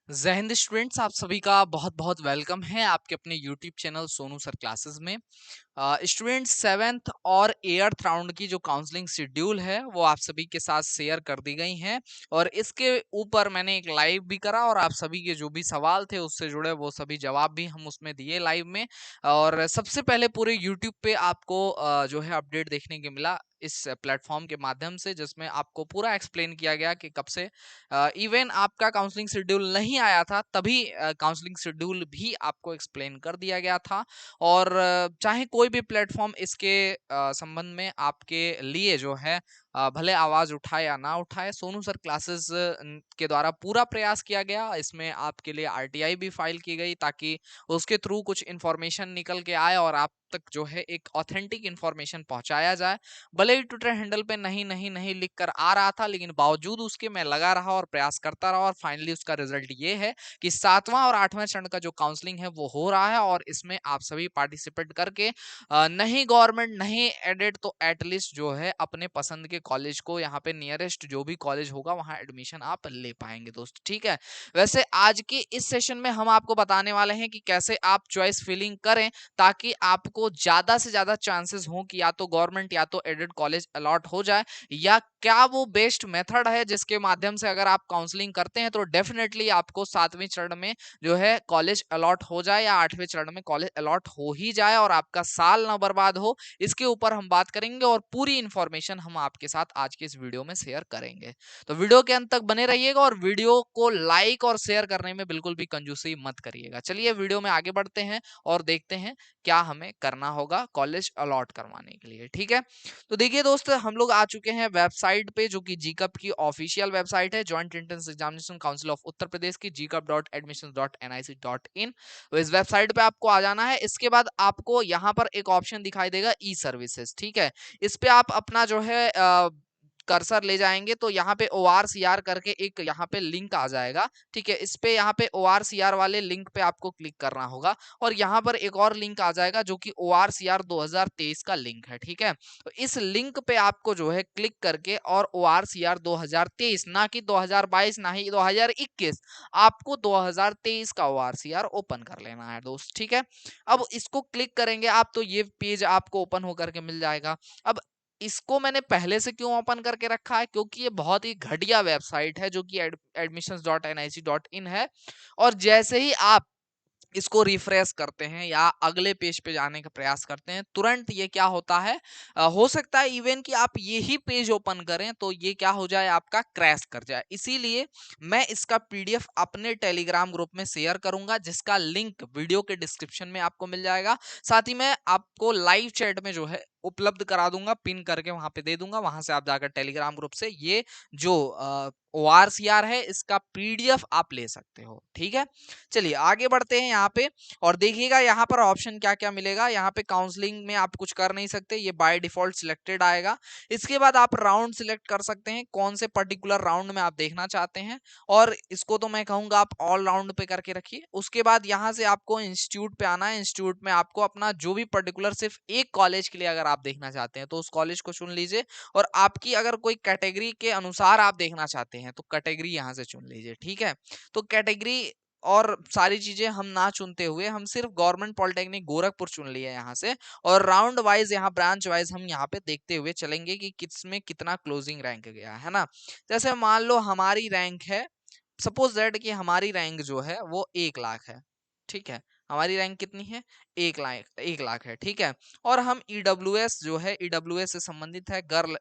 जय हिंद स्टूडेंट्स, आप सभी का बहुत बहुत वेलकम है आपके अपने YouTube channel Sonu sir classes में। स्टूडेंट्स, सेवेंथ और एट्थ राउंड की जो काउंसलिंग शेड्यूल है वो आप सभी के साथ शेयर कर दी गई हैं और इसके ऊपर मैंने एक लाइव भी करा और आप सभी के जो भी सवाल थे उससे जुड़े वो सभी जवाब भी हम उसमें दिए लाइव में। और सबसे पहले पूरे यूट्यूब पे आपको जो है अपडेट देखने को मिला इस प्लेटफॉर्म के माध्यम से, जिसमें आपको पूरा एक्सप्लेन किया गया कि कब से इवन आपका काउंसलिंग शेड्यूल नहीं आया था तभी काउंसलिंग शेड्यूल भी आपको एक्सप्लेन कर दिया गया था। और चाहे कोई भी प्लेटफॉर्म इसके संबंध में आपके लिए जो है भले आवाज उठाए या ना उठाए, सोनू सर क्लासेस के द्वारा पूरा प्रयास किया गया। इसमें आपके लिए आरटीआई भी फाइल की गई ताकि उसके थ्रू कुछ इंफॉर्मेशन निकल के आए और आप तक जो है एक ऑथेंटिक इंफॉर्मेशन पहुंचाया जाए। भले ही ट्विटर हैंडल पे नहीं नहीं नहीं लिख कर आ रहा था, लेकिन बावजूद उसके मैं लगा रहा और प्रयास करता रहा और फाइनली उसका रिजल्ट ये है कि 7वां और 8वें चरण का जो काउंसलिंग है वो हो रहा है और इसमें आप सभी पार्टिसिपेट करके नहीं गवर्नमेंट नहीं एडेड तो एटलीस्ट जो है अपने पसंद के कॉलेज को, यहाँ पे नियरेस्ट जो भी कॉलेज होगा वहां एडमिशन आप ले पाएंगे दोस्त। ठीक है, वैसे आज के इस सेशन में हम आपको बताने वाले हैं कि कैसे आप चॉइस फिलिंग करें ताकि आपको ज्यादा से ज्यादा चांसेस हो कि या तो गवर्नमेंट या तो एडेड कॉलेज अलॉट हो जाए, या क्या वो बेस्ट मेथड है जिसके माध्यम से अगर आप काउंसलिंग करते हैं तो डेफिनेटली आपको 7वें चरण में जो है कॉलेज अलॉट हो जाए या 8वें चरण में कॉलेज अलॉट हो ही जाए और आपका साल ना बर्बाद हो। इसके ऊपर हम बात करेंगे और पूरी इंफॉर्मेशन हम आपके साथ आज के इस वीडियो में शेयर करेंगे। तो वीडियो के अंत तक बने रहिएगा और वीडियो को लाइक और शेयर करने में बिल्कुल भी कंजूसी मत करिएगा। चलिए वीडियो में आगे बढ़ते हैं और देखते हैं क्या हमें करना होगा कॉलेज अलॉट करवाने के लिए। ठीक है, तो देखिए दोस्त, हम लोग आ चुके हैं वेबसाइट पे जो कि जीकअप की ऑफिशियल वेबसाइट है, joint entrance examination council of Uttar Pradesh की, gcup.admissions.nic.in। तो इस वेबसाइट पे आपको आ जाना है। इसके बाद आपको यहाँ पर एक ऑप्शन दिखाई देगा ई सर्विसेज। ठीक है, इस पे आप अपना जो है कर्सर ले जाएंगे तो यहाँ पे ORCR करके एक यहाँ पे लिंक आ जाएगा। ठीक है, इस पे यहाँ पे ORCR वाले लिंक पे आपको क्लिक करना होगा और यहाँ पर एक और लिंक आ जाएगा जो कि ORCR 2023 का लिंक है। ठीक है, तो इस लिंक पे आपको जो है क्लिक करके और ORCR 2023 ना कि 2022 ना ही 2021, आपको 2023 का ORCR ओपन कर लेना है दोस्त। ठीक है, अब इसको क्लिक करेंगे आप तो ये पेज आपको ओपन होकर के मिल जाएगा। अब इसको मैंने पहले से क्यों ओपन करके रखा है, क्योंकि ये बहुत ही घटिया वेबसाइट है जो कि admissions.nic.in है। और जैसे ही आप इसको रिफ्रेश करते हैं या अगले पेज पे जाने का प्रयास करते हैं, तुरंत ये क्या होता है, हो सकता है इवन कि आप यही पेज ओपन करें तो ये क्या हो जाए, आपका क्रैश कर जाए। इसीलिए मैं इसका पीडीएफ अपने टेलीग्राम ग्रुप में शेयर करूंगा जिसका लिंक वीडियो के डिस्क्रिप्शन में आपको मिल जाएगा। साथ ही मैं आपको लाइव चैट में जो है उपलब्ध करा दूंगा, पिन करके वहां पे दे दूंगा, वहां से आप जाकर टेलीग्राम ग्रुप से ये जो ORCR है इसका पीडीएफ आप ले सकते हो। ठीक है, चलिए आगे बढ़ते हैं यहाँ पे और देखिएगा यहाँ पर ऑप्शन क्या क्या मिलेगा। यहाँ पे काउंसलिंग में आप कुछ कर नहीं सकते, ये बाय डिफॉल्ट सिलेक्टेड आएगा। इसके बाद आप राउंड सिलेक्ट कर सकते हैं, कौन से पर्टिकुलर राउंड में आप देखना चाहते हैं, और इसको तो मैं कहूंगा आप ऑल राउंड पे करके रखिए। उसके बाद यहाँ से आपको इंस्टीट्यूट पे आना है। इंस्टीट्यूट में आपको अपना जो भी पर्टिकुलर सिर्फ एक कॉलेज के लिए अगर आप देखना चाहते हैं तो उस कॉलेज को चुन लीजिए, और आपकी अगर कोई कैटेगरी के अनुसार आप देखना चाहते हैं तो कैटेगरी यहाँ से चुन लीजिए। ठीक है, तो कैटेगरी और सारी चीजें हम ना चुनते हुए हम सिर्फ गवर्नमेंट पॉलिटेक्निक गोरखपुर चुन लिए यहाँ से, और राउंड वाइज यहाँ ब्रांच वाइज हम यहाँ पे देखते हुए चलेंगे कि किसमें कितना क्लोजिंग रैंक गया है ना। जैसे मान लो हमारी रैंक है, सपोज दैट कि हमारी रैंक जो है वो 1 लाख है। ठीक है, हमारी रैंक कितनी है, 1 लाख, 1 लाख है। ठीक है, और हम ईडब्ल्यूएस जो है, ईडब्ल्यूएस से संबंधित है, गर्ल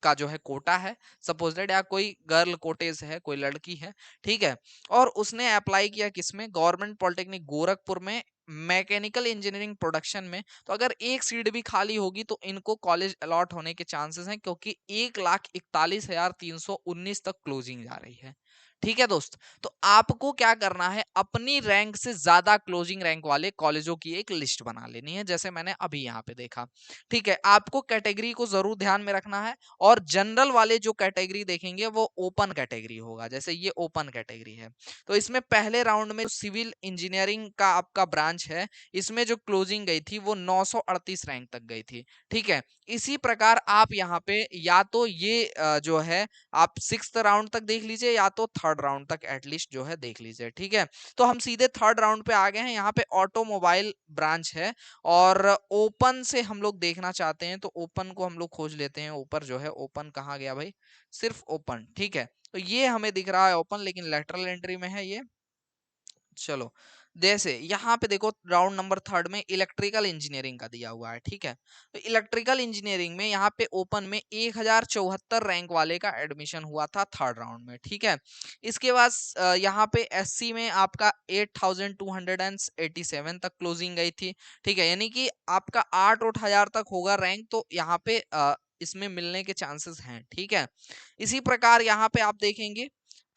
का जो है कोटा है, सपोज दैट, या कोई गर्ल कोटेज है, कोई लड़की है। ठीक है, और उसने अप्लाई किया किसमें, गवर्नमेंट पॉलिटेक्निक गोरखपुर में, मैकेनिकल इंजीनियरिंग प्रोडक्शन में। तो अगर एक सीट भी खाली होगी तो इनको कॉलेज अलॉट होने के चांसेस हैं, क्योंकि 1,41,319 तक क्लोजिंग जा रही है। ठीक है दोस्त, तो आपको क्या करना है, अपनी रैंक से ज्यादा क्लोजिंग रैंक वाले कॉलेजों की एक लिस्ट बना लेनी है, जैसे मैंने अभी यहाँ पे देखा। ठीक है, आपको कैटेगरी को जरूर ध्यान में रखना है, और जनरल वाले जो कैटेगरी देखेंगे वो ओपन कैटेगरी होगा, जैसे ये ओपन कैटेगरी है। तो इसमें पहले राउंड में सिविल इंजीनियरिंग का आपका ब्रांच है, इसमें जो क्लोजिंग गई थी वो 938 रैंक तक गई थी। ठीक है, इसी प्रकार आप यहाँ पे या तो ये जो है आप 6th राउंड तक देख लीजिए या तो थर्ड राउंड तक एटलीस्ट जो है देख लीजिए, ठीक है। तो हम सीधे थर्ड राउंड पे आ गए हैं। यहाँ पे ऑटोमोबाइल ब्रांच है और ओपन से हम लोग देखना चाहते हैं, तो ओपन को हम लोग खोज लेते हैं। ऊपर जो है ओपन कहाँ गया भाई, सिर्फ ओपन, ठीक है। तो ये हमें दिख रहा है ओपन, लेकिन लेटरल एंट्री में है ये। चलो, जैसे यहाँ पे देखो राउंड नंबर थर्ड में इलेक्ट्रिकल इंजीनियरिंग का दिया हुआ है, ठीक है। तो इलेक्ट्रिकल इंजीनियरिंग में यहाँ पे ओपन में 1074 रैंक वाले का एडमिशन हुआ था थर्ड राउंड में, ठीक है। इसके बाद यहाँ पे एससी में आपका 8287 तक क्लोजिंग गई थी, ठीक है। यानी कि आपका 8-8 हजार तक होगा रैंक, तो यहाँ पे इसमें मिलने के चांसेस हैं, ठीक है। इसी प्रकार यहाँ पे आप देखेंगे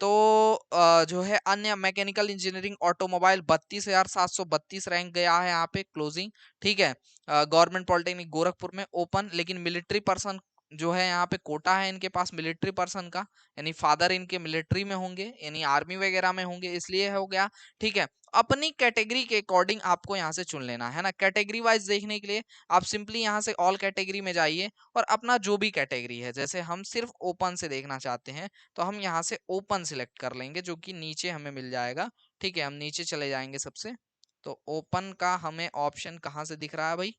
तो जो है अन्य मैकेनिकल इंजीनियरिंग ऑटोमोबाइल 32,732 रैंक गया है यहाँ पे क्लोजिंग, ठीक है। गवर्नमेंट पॉलिटेक्निक गोरखपुर में ओपन, लेकिन मिलिट्री पर्सन जो है यहाँ पे कोटा है इनके पास मिलिट्री पर्सन का, यानी फादर इनके मिलिट्री में होंगे, यानी आर्मी वगैरह में होंगे, इसलिए हो गया, ठीक है। अपनी कैटेगरी के अकॉर्डिंग आपको यहाँ से चुन लेना है ना। कैटेगरी वाइज देखने के लिए आप सिंपली यहाँ से ऑल कैटेगरी में जाइए और अपना जो भी कैटेगरी है, जैसे हम सिर्फ ओपन से देखना चाहते हैं तो हम यहाँ से ओपन सिलेक्ट कर लेंगे, जो कि नीचे हमें मिल जाएगा, ठीक है। हम नीचे चले जाएंगे सबसे, तो ओपन का हमें ऑप्शन कहाँ से दिख रहा है भाई,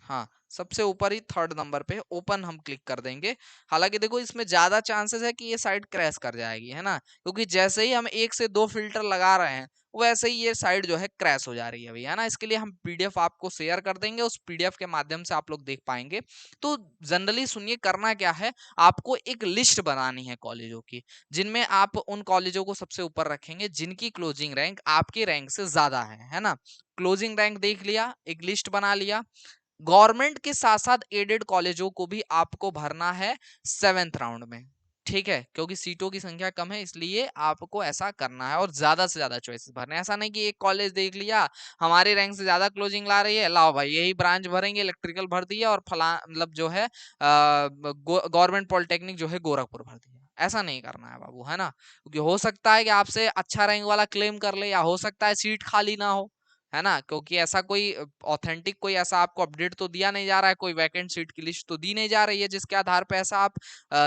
हाँ सबसे ऊपर ही थर्ड नंबर पे ओपन हम क्लिक कर देंगे। हालांकि देखो इसमें ज्यादा चांसेस है कि ये साइट क्रैश कर जाएगी, है ना, क्योंकि जैसे ही हम 1 से 2 फिल्टर लगा रहे हैं वैसे ही ये साइट जो है क्रैश हो जा रही है भैया, है ना। इसके लिए हम पीडीएफ आपको शेयर कर देंगे, उस पीडीएफ के माध्यम से आप लोग देख पाएंगे। तो जनरली सुनिए, करना क्या है, आपको एक लिस्ट बनानी है कॉलेजों की, जिनमें आप उन कॉलेजों को सबसे ऊपर रखेंगे जिनकी क्लोजिंग रैंक आपके रैंक से ज्यादा है ना। क्लोजिंग रैंक देख लिया, एक लिस्ट बना लिया। गवर्नमेंट के साथ साथ एडेड कॉलेजों को भी आपको भरना है 7th राउंड में, ठीक है, क्योंकि सीटों की संख्या कम है इसलिए आपको ऐसा करना है और ज्यादा से ज्यादा चॉइसेस भरने हैं। ऐसा नहीं कि एक कॉलेज देख लिया हमारे रैंक से ज्यादा क्लोजिंग ला रही है, लाओ भाई यही ब्रांच भरेंगे, इलेक्ट्रिकल भर दिया और फला मतलब जो है गवर्नमेंट पॉलिटेक्निक जो है गोरखपुर भर दिया। ऐसा नहीं करना है बाबू, है ना, क्योंकि हो सकता है कि आपसे अच्छा रैंक वाला क्लेम कर ले, या हो सकता है सीट खाली ना हो, है ना, क्योंकि ऐसा कोई ऑथेंटिक कोई ऐसा आपको अपडेट तो दिया नहीं जा रहा है, कोई वैकेंट सीट की लिस्ट तो दी नहीं जा रही है जिसके आधार पे ऐसा आप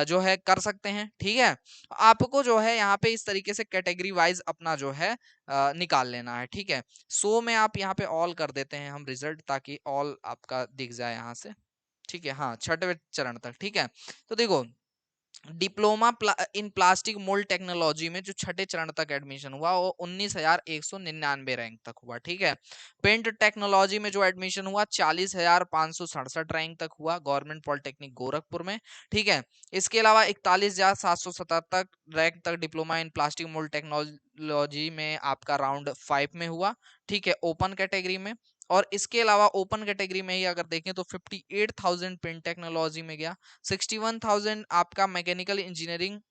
जो है कर सकते हैं, ठीक है। आपको जो है यहाँ पे इस तरीके से कैटेगरी वाइज अपना जो है निकाल लेना है, ठीक है। सो में आप यहाँ पे ऑल कर देते हैं हम रिजल्ट, ताकि ऑल आपका दिख जाए यहाँ से, ठीक है। हाँ, छठवें चरण तक, ठीक है। तो देखो diploma in plastic mould technology में जो छठे चरण तक एडमिशन हुआ वो 19,199 रैंक तक हुआ, ठीक है। पेंट टेक्नोलॉजी में जो एडमिशन हुआ 40,567 रैंक तक हुआ गवर्नमेंट पॉलिटेक्निक गोरखपुर में, ठीक है। इसके अलावा 41,777 रैंक तक diploma in plastic mould technology में आपका राउंड 5 में हुआ, ठीक है, ओपन कैटेगरी में। और इसके अलावा ओपन कैटेगरी में ही अगर देखें तो 58,000 पेंट टेक्नोलॉजी में गया, 61,000 आपका mechanical engineering,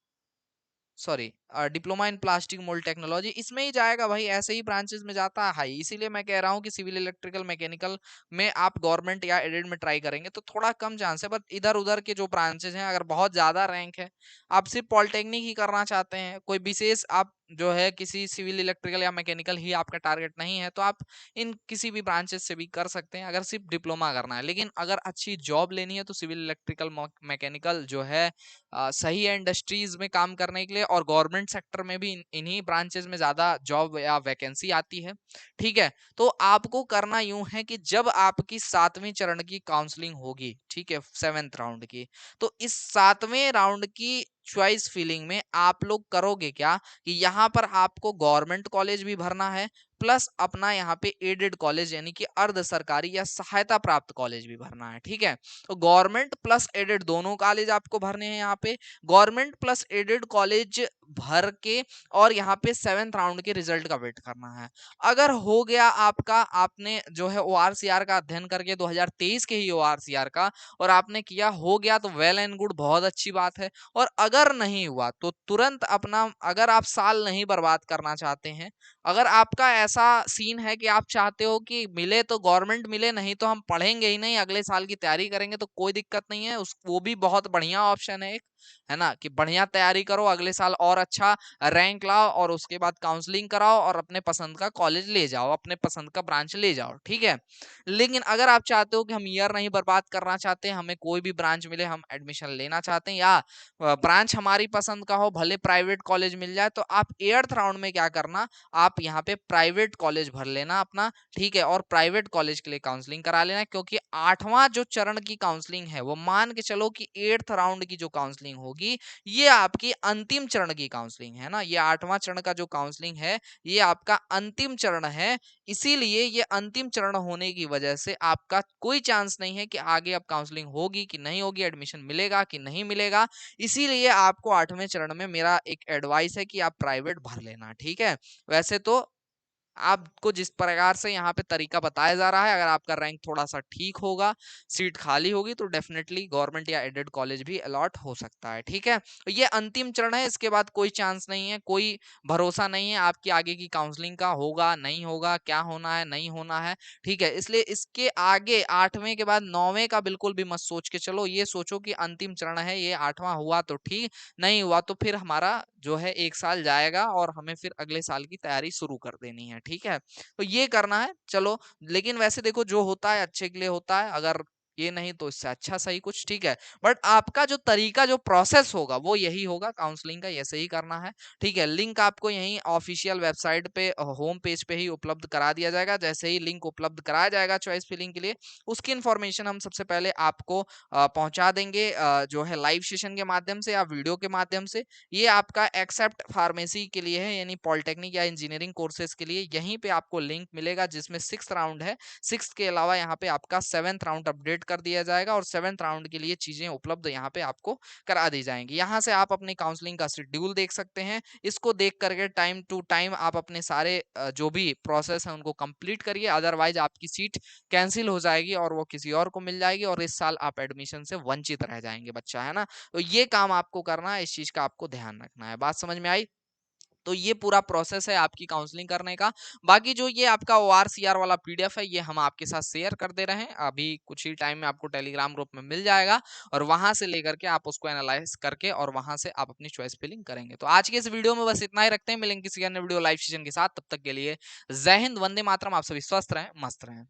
sorry diploma in plastic mould technology इसमें ही जाएगा भाई, ऐसे ही ब्रांचेस में जाता है हाई। इसीलिए मैं कह रहा हूँ कि सिविल इलेक्ट्रिकल मैकेनिकल में आप गवर्नमेंट या एडेड में ट्राई करेंगे तो थोड़ा कम चांस है, बट इधर उधर के जो ब्रांचेस हैं अगर बहुत ज्यादा रैंक है, आप सिर्फ पॉलिटेक्निक ही करना चाहते हैं, कोई विशेष आप जो है किसी सिविल इलेक्ट्रिकल या मैकेनिकल ही आपका टारगेट नहीं है, तो आप इन किसी भी ब्रांचेस से भी कर सकते हैं अगर सिर्फ डिप्लोमा करना है। लेकिन अगर अच्छी जॉब लेनी है तो सिविल इलेक्ट्रिकल मैकेनिकल जो है सही है इंडस्ट्रीज में काम करने के लिए, और गवर्नमेंट सेक्टर में भी इन्हीं ब्रांचेस में ज्यादा जॉब या वैकेंसी आती है, ठीक है। तो आपको करना यूं है कि जब आपकी 7वें चरण की काउंसलिंग होगी, ठीक है, 7th राउंड की, तो इस 7वें राउंड की चॉइस फिलिंग में आप लोग करोगे क्या कि यहाँ पर आपको गवर्नमेंट कॉलेज भी भरना है प्लस अपना यहाँ पे एडेड कॉलेज यानी कि अर्ध सरकारी या सहायता प्राप्त कॉलेज भी भरना है, ठीक है। तो गवर्नमेंट प्लस एडेड दोनों कॉलेज आपको भरने हैं यहाँ पे। गवर्नमेंट प्लस एडेड कॉलेज भर के और यहाँ पे 7th राउंड के रिजल्ट का वेट करना है। अगर हो गया आपका, आपने जो है ओआरसीआर का अध्ययन करके 2023 के ही ओआरसीआर का, और आपने किया हो गया तो वेल एंड गुड, बहुत अच्छी बात है। और अगर नहीं हुआ तो तुरंत अपना, अगर आप साल नहीं बर्बाद करना चाहते हैं, अगर आपका ऐसा सीन है कि आप चाहते हो कि मिले तो गवर्नमेंट मिले, नहीं तो हम पढ़ेंगे ही नहीं, अगले साल की तैयारी करेंगे, तो कोई दिक्कत नहीं है, उस वो भी बहुत बढ़िया ऑप्शन है एक, है ना, कि बढ़िया तैयारी करो, अगले साल और अच्छा रैंक लाओ और उसके बाद काउंसलिंग कराओ और अपने पसंद का कॉलेज ले जाओ, अपने पसंद का ब्रांच ले जाओ, ठीक है। लेकिन अगर आप चाहते हो कि हम ईयर नहीं बर्बाद करना चाहते, हमें कोई भी ब्रांच मिले, हम एडमिशन लेना चाहते हैं, या ब्रांच हमारी पसंद का हो, भले प्राइवेट कॉलेज मिल जाए, तो आप 8th राउंड में क्या करना, आप यहाँ पे प्राइवेट कॉलेज भर लेना अपना, ठीक है, और प्राइवेट कॉलेज के लिए काउंसलिंग करा लेना, क्योंकि 8वां जो चरण की काउंसलिंग है वो मान के चलो कि 8th राउंड की जो काउंसलिंग होगी ये आपकी अंतिम चरण की काउंसलिंग है ना, ये 8वां चरण का जो काउंसलिंग है ये आपका अंतिम चरण है। इसीलिए ये अंतिम चरण होने की वजह से आपका कोई चांस नहीं है कि आगे अब काउंसलिंग होगी कि नहीं होगी, एडमिशन मिलेगा कि नहीं मिलेगा। इसीलिए आपको 8वें चरण में मेरा एक एडवाइस है कि आप प्राइवेट भर लेना, ठीक है। वैसे तो आपको जिस प्रकार से यहाँ पे तरीका बताया जा रहा है, अगर आपका रैंक थोड़ा-सा ठीक होगा, सीट खाली होगी, तो डेफिनिटली गवर्नमेंट या एडेड कॉलेज भी अलॉट हो सकता है, ठीक है? तो ये अंतिम चरण है, इसके बाद कोई चांस नहीं है, कोई भरोसा नहीं है आपकी आगे की काउंसलिंग का, होगा, नहीं होगा, क्या होना है, नहीं होना है, ठीक है? इसलिए इसके आगे 8वें के बाद 9वें का बिल्कुल भी मत सोच के चलो, ये सोचो कि अंतिम चरण है, ये 8वां हुआ तो ठीक, नहीं हुआ तो फिर हमारा जो है 1 साल जाएगा और हमें फिर अगले साल की तैयारी शुरू कर देनी है, ठीक है? तो ये करना है, चलो। लेकिन वैसे देखो जो होता है अच्छे के लिए होता है, अगर ये नहीं तो इससे अच्छा सही कुछ, ठीक है। बट आपका जो तरीका जो प्रोसेस होगा वो यही होगा, काउंसलिंग का ऐसे ही करना है, ठीक है। लिंक आपको यहीं ऑफिशियल वेबसाइट पे होम पेज पे ही उपलब्ध करा दिया जाएगा। जैसे ही लिंक उपलब्ध कराया जाएगा चॉइस फिलिंग के लिए, उसकी इन्फॉर्मेशन हम सबसे पहले आपको पहुंचा देंगे, जो है लाइव सेशन के माध्यम से या वीडियो के माध्यम से। ये आपका एक्सेप्ट फार्मेसी के लिए है, यानी पॉलिटेक्निक या इंजीनियरिंग कोर्सेज के लिए। यहीं पे आपको लिंक मिलेगा जिसमें 6th राउंड है, 6th के अलावा यहाँ पे आपका 7th राउंड अपडेट कर दिया जाएगा और 7th राउंड के लिए चीजें उपलब्ध यहाँ पे आपको करा दी जाएंगी। यहाँ से आप अपनी काउंसलिंग का शेड्यूल देख सकते हैं। इसको देख करके टाइम टू टाइम आप अपने सारे जो भी प्रोसेस है उनको कंप्लीट करिए, अदरवाइज आपकी सीट कैंसिल हो जाएगी और वो किसी और को मिल जाएगी और इस साल आप एडमिशन से वंचित रह जाएंगे बच्चा, है ना। तो ये काम आपको करना है, इस चीज का आपको ध्यान रखना है। बात समझ में आई? तो ये पूरा प्रोसेस है आपकी काउंसलिंग करने का। बाकी जो ये आपका ओआरसीआर वाला पीडीएफ है, ये हम आपके साथ शेयर कर दे रहे हैं। अभी कुछ ही टाइम में आपको टेलीग्राम ग्रुप में मिल जाएगा और वहां से लेकर के आप उसको एनालाइज करके और वहां से आप अपनी चॉइस फिलिंग करेंगे। तो आज के इस वीडियो में बस इतना ही रखते हैं, मिलेंगे किसी अन्य वीडियो लाइव सेशन के साथ। तब तक के लिए जय हिंद, वंदे मातरम। आप सभी स्वस्थ रहें, मस्त रहें।